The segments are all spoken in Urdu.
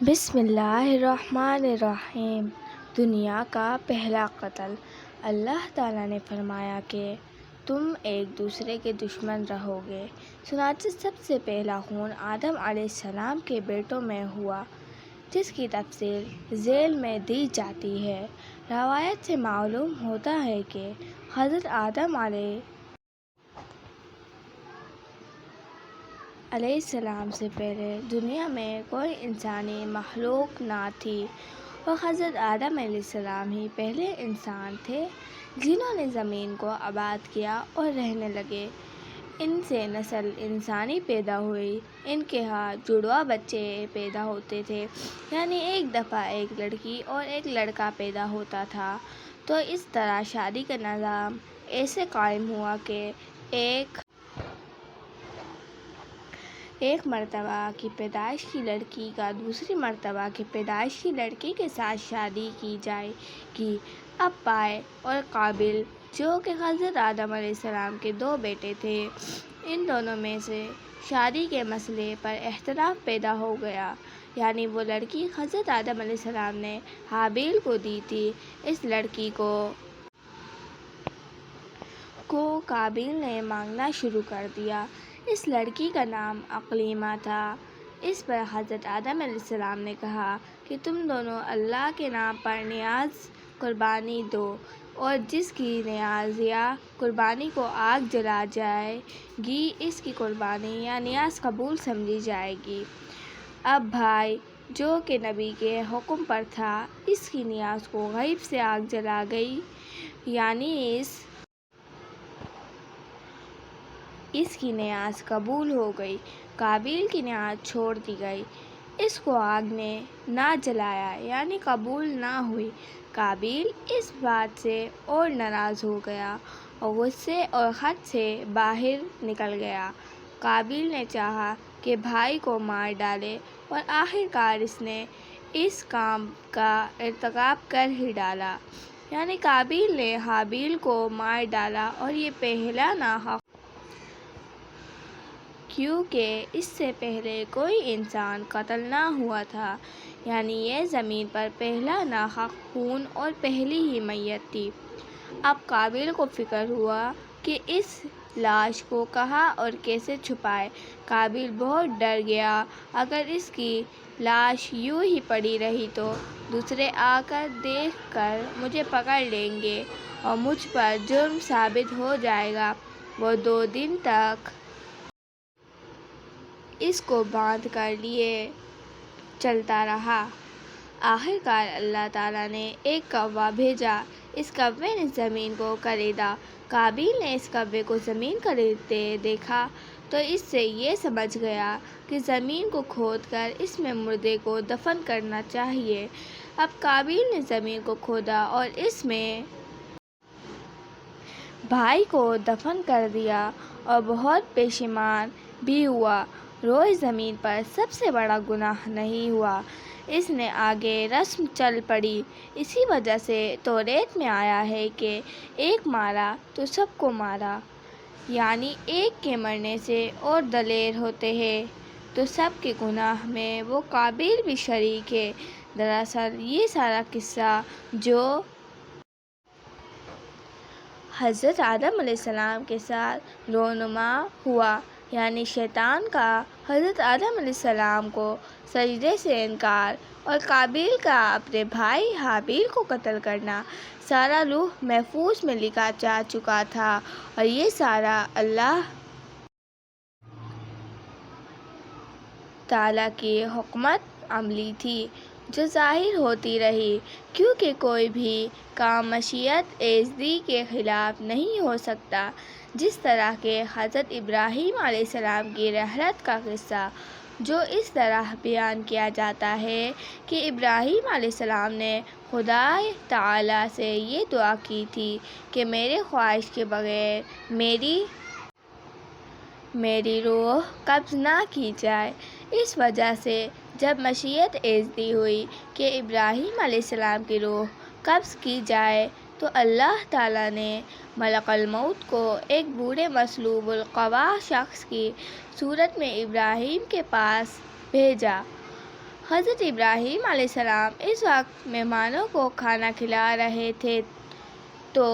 بسم اللہ الرحمن الرحیم۔ دنیا کا پہلا قتل۔ اللہ تعالیٰ نے فرمایا کہ تم ایک دوسرے کے دشمن رہو گے، چنانچہ سب سے پہلا خون آدم علیہ السلام کے بیٹوں میں ہوا، جس کی تفصیل ذیل میں دی جاتی ہے۔ روایت سے معلوم ہوتا ہے کہ حضرت آدم علیہ السلام سے پہلے دنیا میں کوئی انسانی مخلوق نہ تھی، اور حضرت آدم علیہ السلام ہی پہلے انسان تھے جنہوں نے زمین کو آباد کیا اور رہنے لگے۔ ان سے نسل انسانی پیدا ہوئی۔ ان کے ہاں جڑواں بچے پیدا ہوتے تھے، یعنی ایک دفعہ ایک لڑکی اور ایک لڑکا پیدا ہوتا تھا۔ تو اس طرح شادی کا نظام ایسے قائم ہوا کہ ایک مرتبہ کی پیدائش کی لڑکی کا دوسری مرتبہ کی پیدائش کی لڑکی کے ساتھ شادی کی جائے گی۔ اب پائے اور قابل، جو کہ حضرت آدم علیہ السلام کے دو بیٹے تھے، ان دونوں میں سے شادی کے مسئلے پر اختلاف پیدا ہو گیا، یعنی وہ لڑکی حضرت آدم علیہ السلام نے حابیل کو دی تھی، اس لڑکی کو قابیل نے مانگنا شروع کر دیا۔ اس لڑکی کا نام اقلیمہ تھا۔ اس پر حضرت آدم علیہ السلام نے کہا کہ تم دونوں اللہ کے نام پر نیاز قربانی دو، اور جس کی نیاز یا قربانی کو آگ جلا جائے گی، اس کی قربانی یا نیاز قبول سمجھی جائے گی۔ اب بھائی، جو کہ نبی کے حکم پر تھا، اس کی نیاز کو غیب سے آگ جلا گئی، یعنی اس کی نیاز قبول ہو گئی۔ قابیل کی نیاز چھوڑ دی گئی، اس کو آگ نے نہ جلایا، یعنی قبول نہ ہوئی۔ قابیل اس بات سے اور ناراض ہو گیا اور غصے اور حد سے باہر نکل گیا۔ قابیل نے چاہا کہ بھائی کو مار ڈالے، اور آخرکار اس نے اس کام کا ارتکاب کر ہی ڈالا، یعنی قابیل نے حابیل کو مار ڈالا، اور یہ پہلا ناحق، کیونکہ اس سے پہلے کوئی انسان قتل نہ ہوا تھا، یعنی یہ زمین پر پہلا ناحق خون اور پہلی ہی میت تھی۔ اب قابیل کو فکر ہوا کہ اس لاش کو کہاں اور کیسے چھپائے۔ قابیل بہت ڈر گیا، اگر اس کی لاش یوں ہی پڑی رہی تو دوسرے آ کر دیکھ کر مجھے پکڑ لیں گے اور مجھ پر جرم ثابت ہو جائے گا۔ وہ 2 دن تک اس کو باندھ کر لیے چلتا رہا۔ آخرکار اللہ تعالیٰ نے ایک کوّا بھیجا، اس کوّے نے زمین کو کریدا۔ قابیل نے اس کوّے کو زمین کریدتے دیکھا تو اس سے یہ سمجھ گیا کہ زمین کو کھود کر اس میں مردے کو دفن کرنا چاہیے۔ اب قابیل نے زمین کو کھودا اور اس میں بھائی کو دفن کر دیا، اور بہت پشیمان بھی ہوا۔ روئے زمین پر سب سے بڑا گناہ نہیں ہوا، اس نے آگے رسم چل پڑی۔ اسی وجہ سے توریت میں آیا ہے کہ ایک مارا تو سب کو مارا، یعنی ایک کے مرنے سے اور دلیر ہوتے ہیں تو سب کے گناہ میں وہ قابیل بھی شریک ہے۔ دراصل یہ سارا قصہ جو حضرت آدم علیہ السلام کے ساتھ رونما ہوا، یعنی شیطان کا حضرت آدم علیہ السلام کو سجدے سے انکار اور قابیل کا اپنے بھائی حابیل کو قتل کرنا، سارا لوح محفوظ میں لکھا جا چکا تھا، اور یہ سارا اللہ تعالیٰ کی حکمت عملی تھی جو ظاہر ہوتی رہی، کیونکہ کوئی بھی کام مشیت ایزدی کے خلاف نہیں ہو سکتا۔ جس طرح کہ حضرت ابراہیم علیہ السلام کی رحلت کا قصہ، جو اس طرح بیان کیا جاتا ہے کہ ابراہیم علیہ السلام نے خدا تعالیٰ سے یہ دعا کی تھی کہ میرے خواہش کے بغیر میری روح قبض نہ کی جائے۔ اس وجہ سے جب مشیت ایزدی ہوئی کہ ابراہیم علیہ السلام کی روح قبض کی جائے تو اللہ تعالیٰ نے ملک الموت کو ایک بوڑھے مصلوب القوا شخص کی صورت میں ابراہیم کے پاس بھیجا۔ حضرت ابراہیم علیہ السلام اس وقت مہمانوں کو کھانا کھلا رہے تھے تو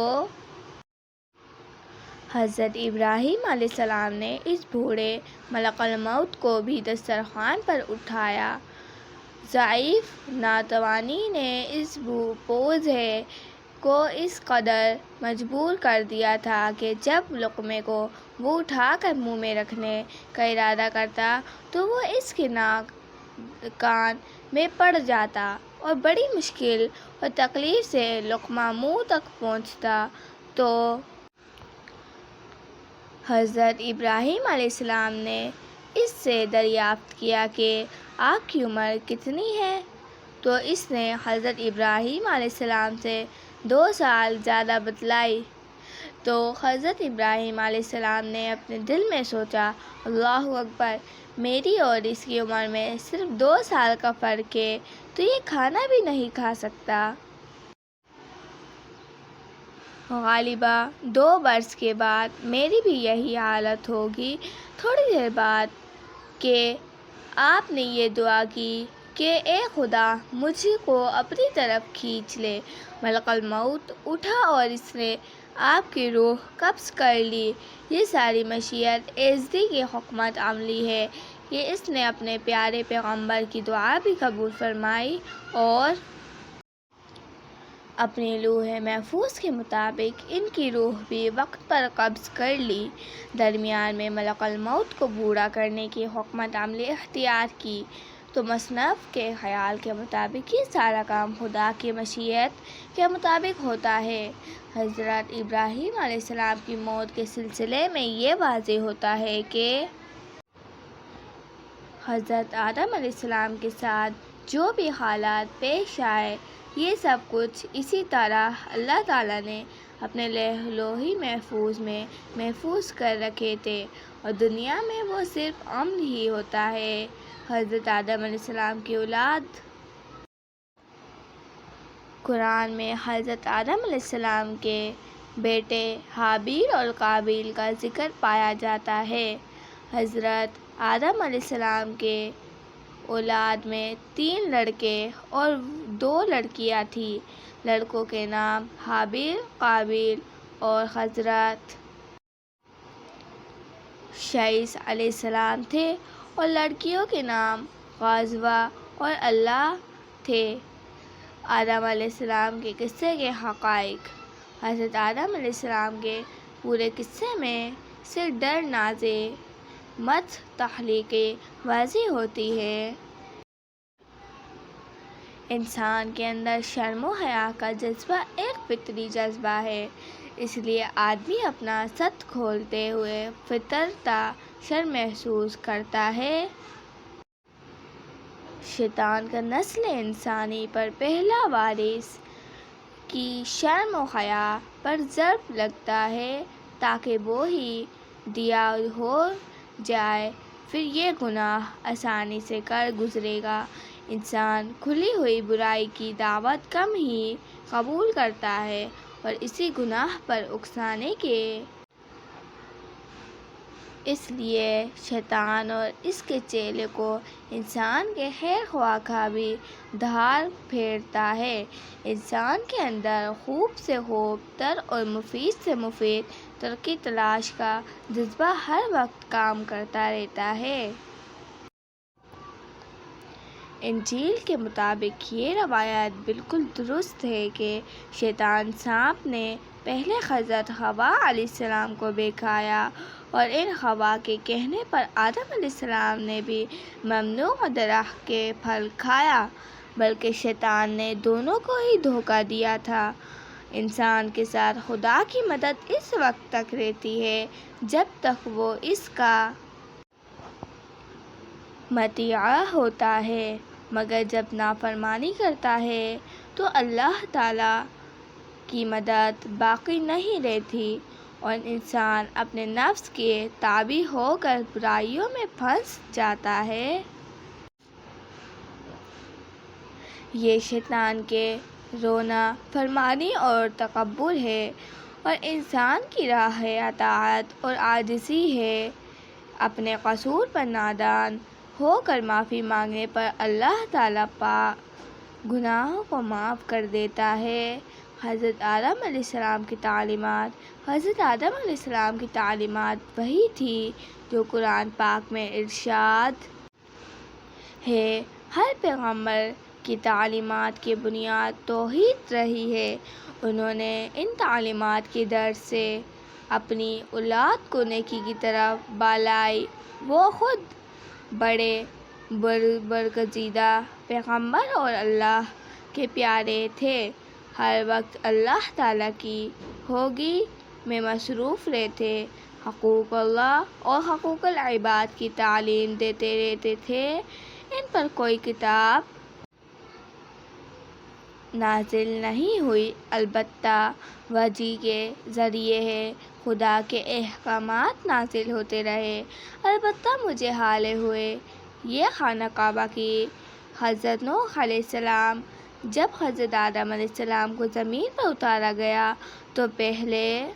حضرت ابراہیم علیہ السلام نے اس بوڑھے ملک الموت کو بھی دسترخوان پر اٹھایا۔ ضعیف ناتوانی نے اس بوجھے کو اس قدر مجبور کر دیا تھا کہ جب لقمے کو وہ اٹھا کر منہ میں رکھنے کا ارادہ کرتا تو وہ اس کے ناک کان میں پڑ جاتا اور بڑی مشکل اور تکلیف سے لقمہ منہ تک پہنچتا تو حضرت ابراہیم علیہ السلام نے اس سے دریافت کیا کہ آپ کی عمر کتنی ہے؟ تو اس نے حضرت ابراہیم علیہ السلام سے 2 سال زیادہ بتلائی۔ تو حضرت ابراہیم علیہ السلام نے اپنے دل میں سوچا، اللہ اکبر، میری اور اس کی عمر میں صرف 2 سال کا فرق ہے تو یہ کھانا بھی نہیں کھا سکتا۔ غالباً 2 برس کے بعد میری بھی یہی حالت ہوگی۔ تھوڑی دیر بعد کہ آپ نے یہ دعا کی کہ اے خدا مجھ کو اپنی طرف کھینچ لے، ملک الموت اٹھا اور اس نے آپ کی روح قبض کر لی۔ یہ ساری مشیت ایزدی کی حکمت عملی ہے کہ اس نے اپنے پیارے پیغمبر کی دعا بھی قبول فرمائی اور اپنے لوح محفوظ کے مطابق ان کی روح بھی وقت پر قبض کر لی۔ درمیان میں ملک الموت کو بوڑھا کرنے کی حکمت عملی اختیار کی تو مصنف کے خیال کے مطابق یہ سارا کام خدا کی مشیت کے مطابق ہوتا ہے۔ حضرت ابراہیم علیہ السلام کی موت کے سلسلے میں یہ واضح ہوتا ہے کہ حضرت آدم علیہ السلام کے ساتھ جو بھی حالات پیش آئے یہ سب کچھ اسی طرح اللہ تعالیٰ نے اپنے لوح محفوظ میں محفوظ کر رکھے تھے اور دنیا میں وہ صرف امن ہی ہوتا ہے۔ حضرت آدم علیہ السلام کی اولاد قرآن میں حضرت آدم علیہ السلام کے بیٹے حابیل اور قابیل کا ذکر پایا جاتا ہے۔ حضرت آدم علیہ السلام کے اولاد میں 3 لڑکے اور 2 لڑکیاں تھیں۔ لڑکوں کے نام حابیل، قابیل اور حضرت شیث علیہ السلام تھے اور لڑکیوں کے نام غزوہ اور اللہ تھے۔ آدم علیہ السلام کے قصے کے حقائق۔ حضرت آدم علیہ السلام کے پورے قصے میں سے ڈر مت تخلیقی واضح ہوتی ہے۔ انسان کے اندر شرم و حیا کا جذبہ ایک فطری جذبہ ہے، اس لیے آدمی اپنا سد کھولتے ہوئے فطرتاً شرم محسوس کرتا ہے۔ شیطان کا نسل انسانی پر پہلا وارث کی شرم و حیا پر ضرب لگتا ہے تاکہ وہ ہی دیا ہو جائے، پھر یہ گناہ آسانی سے کر گزرے گا۔ انسان کھلی ہوئی برائی کی دعوت کم ہی قبول کرتا ہے اور اسی گناہ پر اکسانے کے اس لیے شیطان اور اس کے چیلے کو انسان کے خیر خواہ کا بھی دھار پھیرتا ہے۔ انسان کے اندر خوب سے خوب تر اور مفید سے مفید تر کی تلاش کا جذبہ ہر وقت کام کرتا رہتا ہے۔ انجیل کے مطابق یہ روایت بالکل درست ہے کہ شیطان سانپ نے پہلے حضرت حوا علیہ السلام کو بہکایا اور ان حوا کے کہنے پر آدم علیہ السلام نے بھی ممنوع درخت کے پھل کھایا، بلکہ شیطان نے دونوں کو ہی دھوکہ دیا تھا۔ انسان کے ساتھ خدا کی مدد اس وقت تک رہتی ہے جب تک وہ اس کا مطیع ہوتا ہے، مگر جب نافرمانی کرتا ہے تو اللہ تعالیٰ کی مدد باقی نہیں رہتی اور انسان اپنے نفس کے تابع ہو کر برائیوں میں پھنس جاتا ہے۔ یہ شیطان کے رونا فرمانی اور تکبر ہے اور انسان کی راہ اطاعت اور عاجزی ہے۔ اپنے قصور پر نادان ہو کر معافی مانگنے پر اللہ تعالیٰ گناہوں کو معاف کر دیتا ہے۔ حضرت آدم علیہ السلام کی تعلیمات وہی تھی جو قرآن پاک میں ارشاد ہے۔ ہر پیغمبر کی تعلیمات کی بنیاد توحید رہی ہے۔ انہوں نے ان تعلیمات کی درد سے اپنی اولاد کو نیکی کی طرف بلائی۔ وہ خود بڑے برگزیدہ پیغمبر اور اللہ کے پیارے تھے۔ ہر وقت اللہ تعالیٰ کی ہوگی میں مصروف رہتے، حقوق اللہ اور حقوق العباد کی تعلیم دیتے رہتے تھے۔ ان پر کوئی کتاب نازل نہیں ہوئی، البتہ وحی کے ذریعے خدا کے احکامات نازل ہوتے رہے۔ البتہ مجھے حالے ہوئے یہ خانہ کعبہ کی حضرت نوح علیہ السلام جب حضرت آدم علیہ السلام کو زمین پر اتارا گیا تو پہلے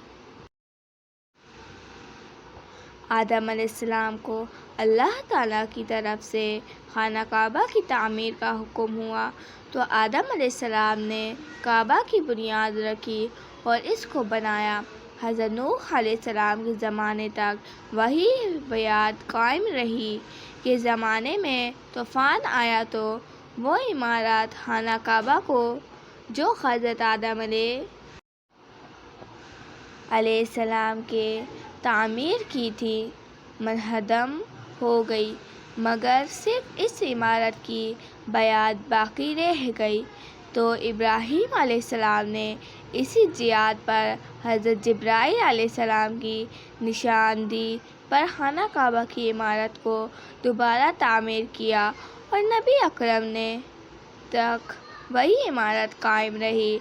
آدم علیہ السلام کو اللہ تعالیٰ کی طرف سے خانہ کعبہ کی تعمیر کا حکم ہوا تو آدم علیہ السلام نے کعبہ کی بنیاد رکھی اور اس کو بنایا۔ حضرت نوح علیہ السلام کے زمانے تک وہی بیعت قائم رہی کہ زمانے میں طوفان آیا تو وہ عمارت خانہ کعبہ کو جو حضرت آدم علیہ السلام کے تعمیر کی تھی منہدم ہو گئی، مگر صرف اس عمارت کی بیعت باقی رہ گئی۔ تو ابراہیم علیہ السلام نے اسی جہاد پر حضرت جبرائیل علیہ السلام کی نشاندہی پر خانہ کعبہ کی عمارت کو دوبارہ تعمیر کیا اور نبی اکرم نے تک وہی عمارت قائم رہی۔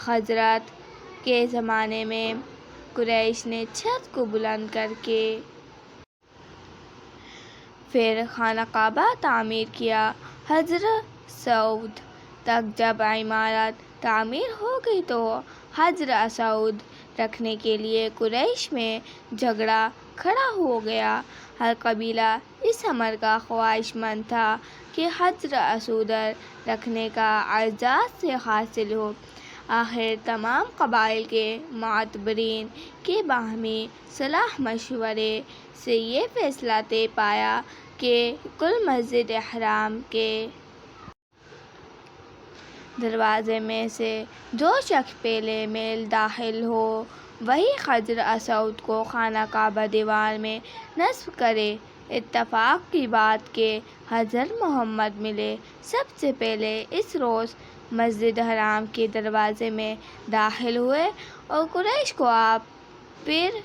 حضرت کے زمانے میں قریش نے چھت کو بلند کر کے پھر خانہ کعبہ تعمیر کیا۔ حضرت سعود تک جب عمارت تعمیر ہو گئی تو حجر اسود رکھنے کے لیے قریش میں جھگڑا کھڑا ہو گیا۔ ہر قبیلہ اس امر کا خواہش مند تھا کہ حجر اسود رکھنے کا اعزاز سے حاصل ہو۔ آخر تمام قبائل کے معتبرین کے باہمی صلاح مشورے سے یہ فیصلہ طے پایا کہ کل مسجد حرام کے دروازے میں سے جو شخص پہلے میل داخل ہو وہی حجر اسود کو خانہ کعبہ دیوار میں نصب کرے۔ اتفاق کی بات کہ حضرت محمد ملے سب سے پہلے اس روز مسجد حرام کے دروازے میں داخل ہوئے اور قریش کو آپ پر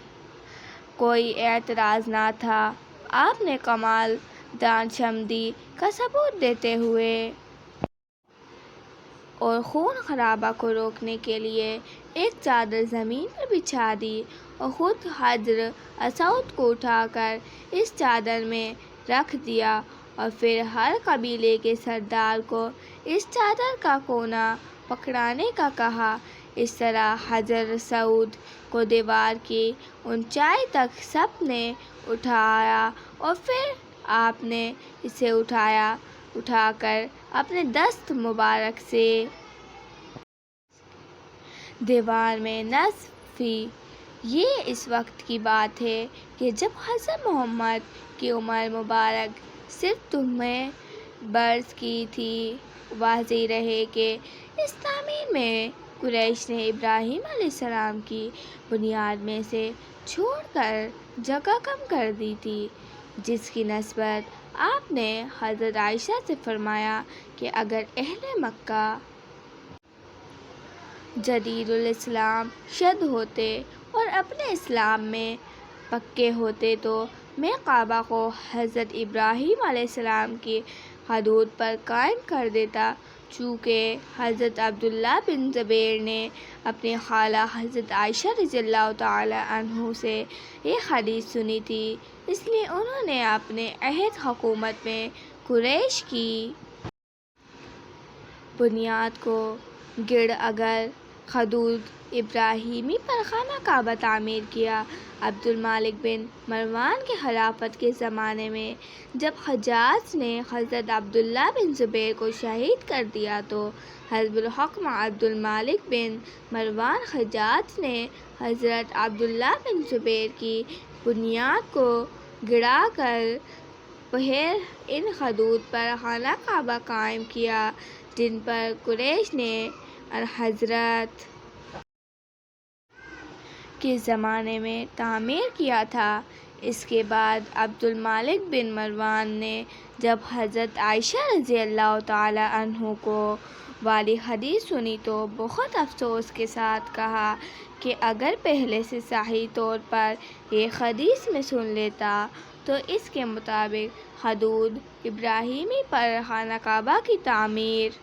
کوئی اعتراض نہ تھا۔ آپ نے کمال دانشمندی کا ثبوت دیتے ہوئے اور خون خرابہ کو روکنے کے لیے ایک چادر زمین پر بچھا دی اور خود حجر اسود کو اٹھا کر اس چادر میں رکھ دیا اور پھر ہر قبیلے کے سردار کو اس چادر کا کونا پکڑانے کا کہا۔ اس طرح حجر اسود کو دیوار کی اونچائی تک سب نے اٹھایا اور پھر آپ نے اسے اٹھا کر اپنے دست مبارک سے دیوار میں نصب کی۔ یہ اس وقت کی بات ہے کہ جب حضرت محمد کی عمر مبارک صرف 9 برس کی تھی۔ واضح رہے کہ اس تعمیر میں قریش نے ابراہیم علیہ السلام کی بنیاد میں سے چھوڑ کر جگہ کم کر دی تھی، جس کی نسبت آپ نے حضرت عائشہ سے فرمایا کہ اگر اہل مکہ جدید الاسلام شد ہوتے اور اپنے اسلام میں پکے ہوتے تو میں کعبہ کو حضرت ابراہیم علیہ السلام کی حدود پر قائم کر دیتا۔ چونکہ حضرت عبداللہ بن زبیر نے اپنی خالہ حضرت عائشہ رضی اللہ تعالی عنہا سے یہ حدیث سنی تھی، اس لیے انہوں نے اپنے عہد حکومت میں قریش کی بنیاد کو گڑ اگر خدود ابراہیمی پر خانہ کعبہ تعمیر کیا۔ عبد الملک بن مروان کے خلافت کے زمانے میں جب حجاج نے حضرت عبداللہ بن زبیر کو شہید کر دیا تو حزب الحکم عبد الملک بن مروان حجاج نے حضرت عبداللہ بن زبیر کی بنیاد کو گرا کر پھر ان حدود پر خانہ کعبہ قائم کیا جن پر قریش نے حضرت کے زمانے میں تعمیر کیا تھا۔ اس کے بعد عبد الملک بن مروان نے جب حضرت عائشہ رضی اللہ تعالی عنہ کو والی حدیث سنی تو بہت افسوس کے ساتھ کہا کہ اگر پہلے سے صحیح طور پر یہ حدیث میں سن لیتا تو اس کے مطابق حدود ابراہیمی پر خانہ کعبہ کی تعمیر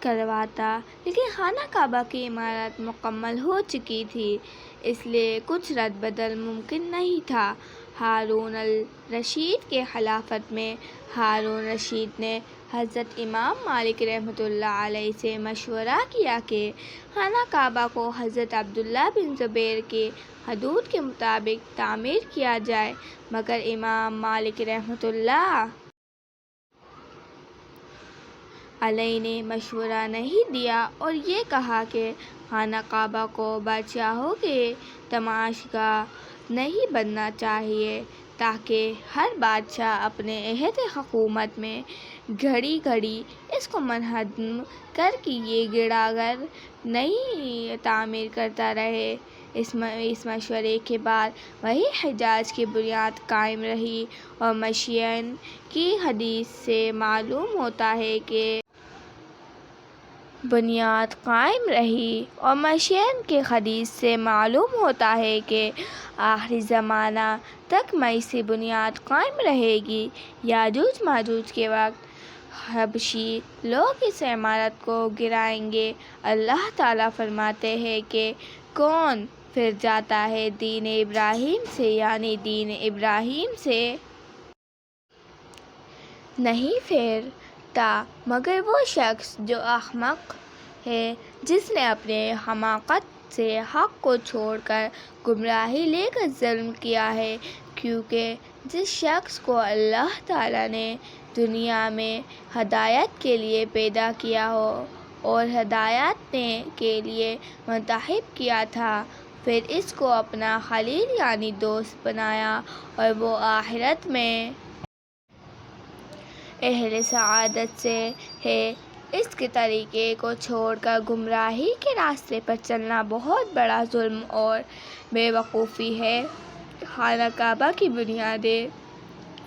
کرواتا، لیکن خانہ کعبہ کی عمارت مکمل ہو چکی تھی، اس لیے کچھ رد بدل ممکن نہیں تھا۔ ہارون الرشید کے خلافت میں ہارون رشید نے حضرت امام مالک رحمۃ اللہ علیہ سے مشورہ کیا کہ خانہ کعبہ کو حضرت عبداللہ بن زبیر کی حدود کے مطابق تعمیر کیا جائے، مگر امام مالک رحمۃ اللہ علیہ نے مشورہ نہیں دیا اور یہ کہا کہ خانہ کعبہ کو بادشاہوں کے تماشاگاہ نہیں بننا چاہیے تاکہ ہر بادشاہ اپنے عہد حکومت میں گھڑی گھڑی اس کو منہدم کر کے یہ گڑا گھر نئی تعمیر کرتا رہے۔ اس مشورے کے بعد وہی حجاز کی بنیاد قائم رہی اور مشین کی حدیث سے معلوم ہوتا ہے کہ آخری زمانہ تک میسی بنیاد قائم رہے گی۔ یاجوج ماجوج کے وقت حبشی لوگ اس عمارت کو گرائیں گے۔ اللہ تعالیٰ فرماتے ہیں کہ کون پھر جاتا ہے دین ابراہیم سے، یعنی دین ابراہیم سے نہیں پھرتا مگر وہ شخص جو احمق ہے، جس نے اپنے حماقت سے حق کو چھوڑ کر گمراہی لے کر ظلم کیا ہے، کیونکہ جس شخص کو اللہ تعالیٰ نے دنیا میں ہدایت کے لیے پیدا کیا ہو اور ہدایت کے لیے منتخب کیا تھا، پھر اس کو اپنا خلیل یعنی دوست بنایا اور وہ آخرت میں اہل سعادت سے ہے، اس کے طریقے کو چھوڑ کر گمراہی کے راستے پر چلنا بہت بڑا ظلم اور بے وقوفی ہے۔ خانہ کعبہ کی بنیادیں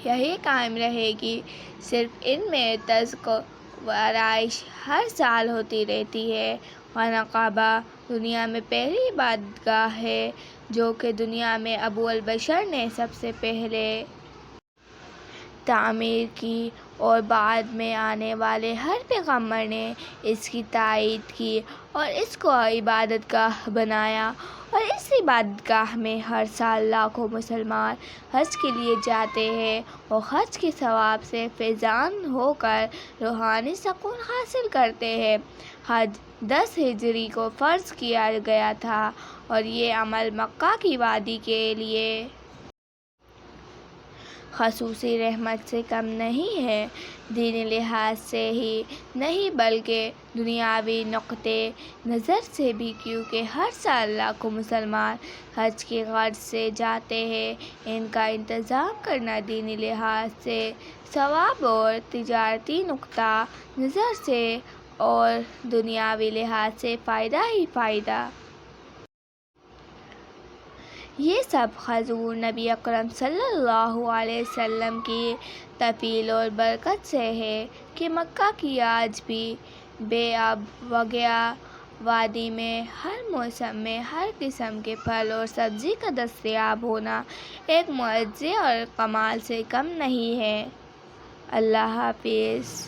یہی قائم رہے گی، صرف ان میں تزک و آرائش ہر سال ہوتی رہتی ہے۔ خانہ کعبہ دنیا میں پہلی عبادت گاہ ہے جو کہ دنیا میں ابو البشر نے سب سے پہلے تعمیر کی اور بعد میں آنے والے ہر پیغمبر نے اس کی تائید کی اور اس کو عبادت گاہ بنایا، اور اس عبادت گاہ میں ہر سال لاکھوں مسلمان حج کے لیے جاتے ہیں اور حج کے ثواب سے فیضان ہو کر روحانی سکون حاصل کرتے ہیں۔ حج 10 ہجری کو فرض کیا گیا تھا اور یہ عمل مکہ کی وادی کے لیے خصوصی رحمت سے کم نہیں ہے، دینی لحاظ سے ہی نہیں بلکہ دنیاوی نقطہ نظر سے بھی، کیونکہ ہر سال لاکھوں مسلمان حج کی غرض سے جاتے ہیں۔ ان کا انتظام کرنا دینی لحاظ سے ثواب اور تجارتی نقطہ نظر سے اور دنیاوی لحاظ سے فائدہ ہی فائدہ۔ یہ سب حضور نبی اکرم صلی اللہ علیہ وسلم کی توفیق اور برکت سے ہے کہ مکہ کی آج بھی بے آب وگیا وادی میں ہر موسم میں ہر قسم کے پھل اور سبزی کا دستیاب ہونا ایک معجزے اور کمال سے کم نہیں ہے۔ اللہ حافظ۔